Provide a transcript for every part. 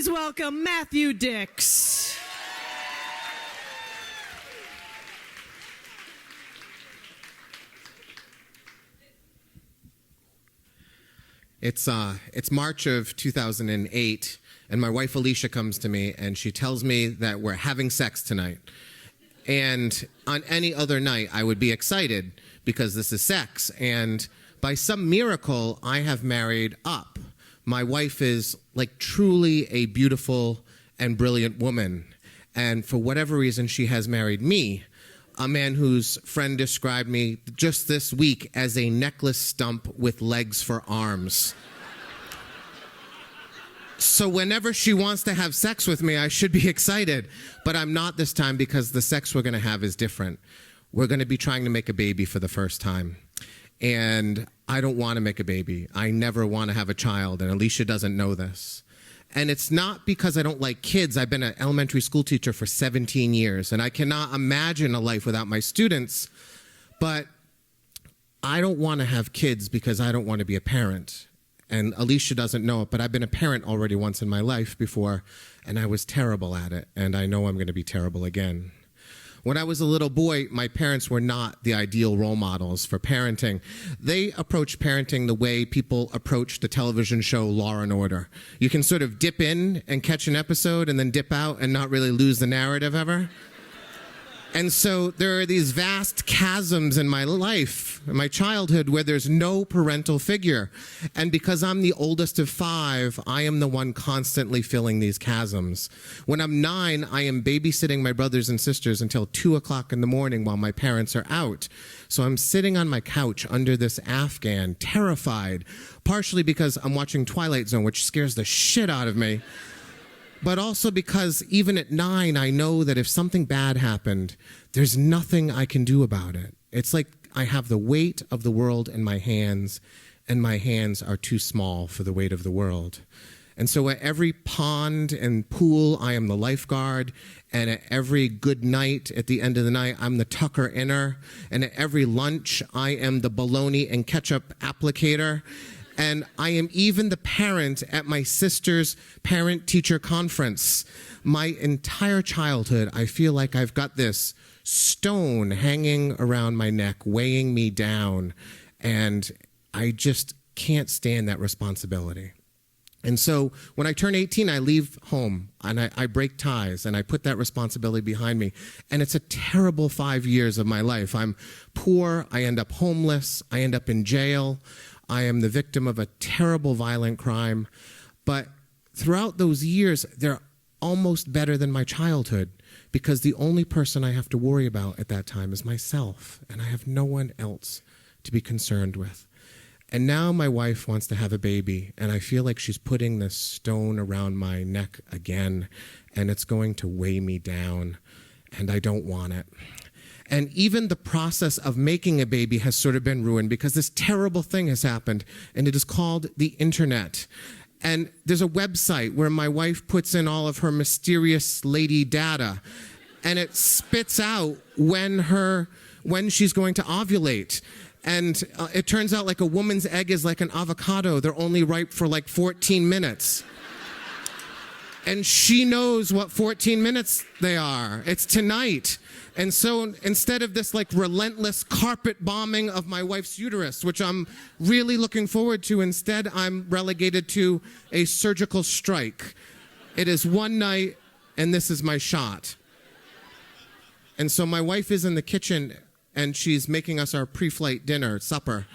Please welcome Matthew Dix. It's March of 2008, and my wife Alicia comes to me, and she tells me that we're having sex tonight. And on any other night, I would be excited because this is sex. And by some miracle, I have married up. My wife is like truly a beautiful and brilliant woman. And for whatever reason, she has married me, a man whose friend described me just this week as a necklace stump with legs for arms. So whenever she wants to have sex with me, I should be excited. But I'm not this time because the sex we're going to have is different. We're going to be trying to make a baby for the first time. And I don't want to make a baby. I never want to have a child, and Alicia doesn't know this. And it's not because I don't like kids. I've been an elementary school teacher for 17 years, and I cannot imagine a life without my students. But I don't want to have kids because I don't want to be a parent. And Alicia doesn't know it, but I've been a parent already once in my life before, and I was terrible at it, and I know I'm going to be terrible again. When I was a little boy, my parents were not the ideal role models for parenting. They approached parenting the way people approach the television show Law and Order. You can sort of dip in and catch an episode and then dip out and not really lose the narrative ever. And so there are these vast chasms in my life, in my childhood, where there's no parental figure. And because I'm the oldest of 5, I am the one constantly filling these chasms. When I'm 9, I am babysitting my brothers and sisters until 2 o'clock in the morning while my parents are out. So I'm sitting on my couch under this Afghan, terrified, partially because I'm watching Twilight Zone, which scares the shit out of me. But also because even at 9, I know that if something bad happened, there's nothing I can do about it. It's like I have the weight of the world in my hands, and my hands are too small for the weight of the world. And so at every pond and pool, I am the lifeguard. And at every good night, at the end of the night, I'm the tucker-inner. And at every lunch, I am the bologna and ketchup applicator. And I am even the parent at my sister's parent-teacher conference. My entire childhood, I feel like I've got this stone hanging around my neck, weighing me down, and I just can't stand that responsibility. And so when I turn 18, I leave home, and I break ties, and I put that responsibility behind me. And it's a terrible 5 years of my life. I'm poor, I end up homeless, I end up in jail. I am the victim of a terrible violent crime, but throughout those years, they're almost better than my childhood because the only person I have to worry about at that time is myself, and I have no one else to be concerned with. And now my wife wants to have a baby, and I feel like she's putting this stone around my neck again, and it's going to weigh me down, and I don't want it. And even the process of making a baby has sort of been ruined because this terrible thing has happened, and it is called the internet. And there's a website where my wife puts in all of her mysterious lady data, and it spits out when she's going to ovulate. And it turns out like a woman's egg is like an avocado. They're only ripe for like 14 minutes. And she knows what 14 minutes they are. It's tonight. And so instead of this like relentless carpet bombing of my wife's uterus, which I'm really looking forward to, instead I'm relegated to a surgical strike. It is one night, and this is my shot. And so my wife is in the kitchen, and she's making us our pre-flight dinner, supper.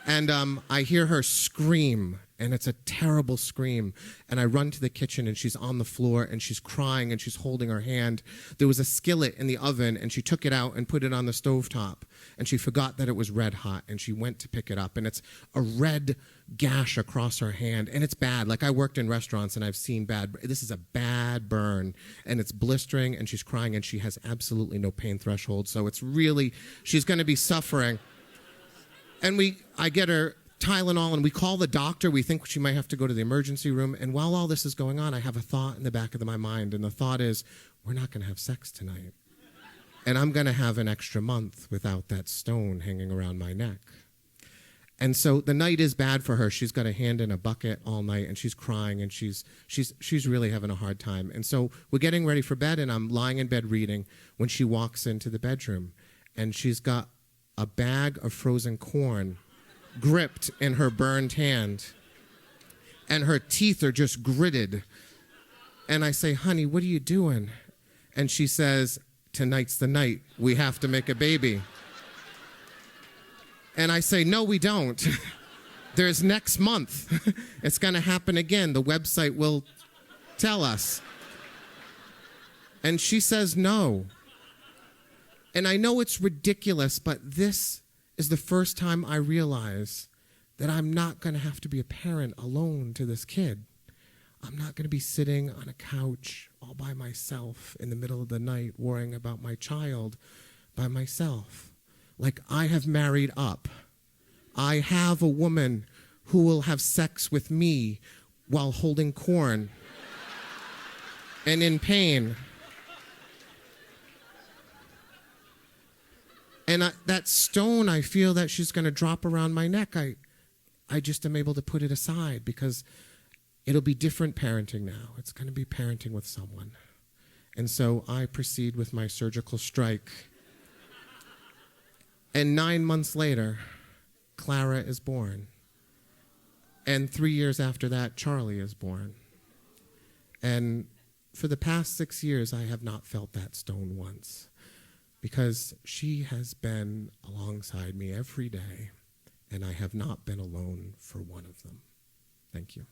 And I hear her scream, and it's a terrible scream. And I run to the kitchen, and she's on the floor, and she's crying, and she's holding her hand. There was a skillet in the oven, and she took it out and put it on the stovetop. And she forgot that it was red hot, and she went to pick it up. And it's a red gash across her hand, and it's bad. Like, I worked in restaurants, and I've seen bad. This is a bad burn, and it's blistering, and she's crying, and she has absolutely no pain threshold. So it's really, she's going to be suffering. And I get her Tylenol, and we call the doctor. We think she might have to go to the emergency room. And while all this is going on, I have a thought in the back of my mind. And the thought is, we're not going to have sex tonight. And I'm going to have an extra month without that stone hanging around my neck. And so the night is bad for her. She's got a hand in a bucket all night, and she's crying, and she's really having a hard time. And so we're getting ready for bed, and I'm lying in bed reading when she walks into the bedroom, and she's got a bag of frozen corn gripped in her burned hand, and her teeth are just gritted. And I say, honey, what are you doing? And she says, tonight's the night. We have to make a baby. And I say, no, we don't. There's next month. It's going to happen again. The website will tell us. And she says no. And I know it's ridiculous, but this is the first time I realize that I'm not going to have to be a parent alone to this kid. I'm not going to be sitting on a couch all by myself in the middle of the night worrying about my child by myself. Like, I have married up. I have a woman who will have sex with me while holding corn and in pain. And that stone, I feel that she's going to drop around my neck. I just am able to put it aside because it'll be different parenting now. It's going to be parenting with someone. And so I proceed with my surgical strike. And 9 months later, Clara is born. And 3 years after that, Charlie is born. And for the past 6 years, I have not felt that stone once, because she has been alongside me every day, and I have not been alone for one of them. Thank you.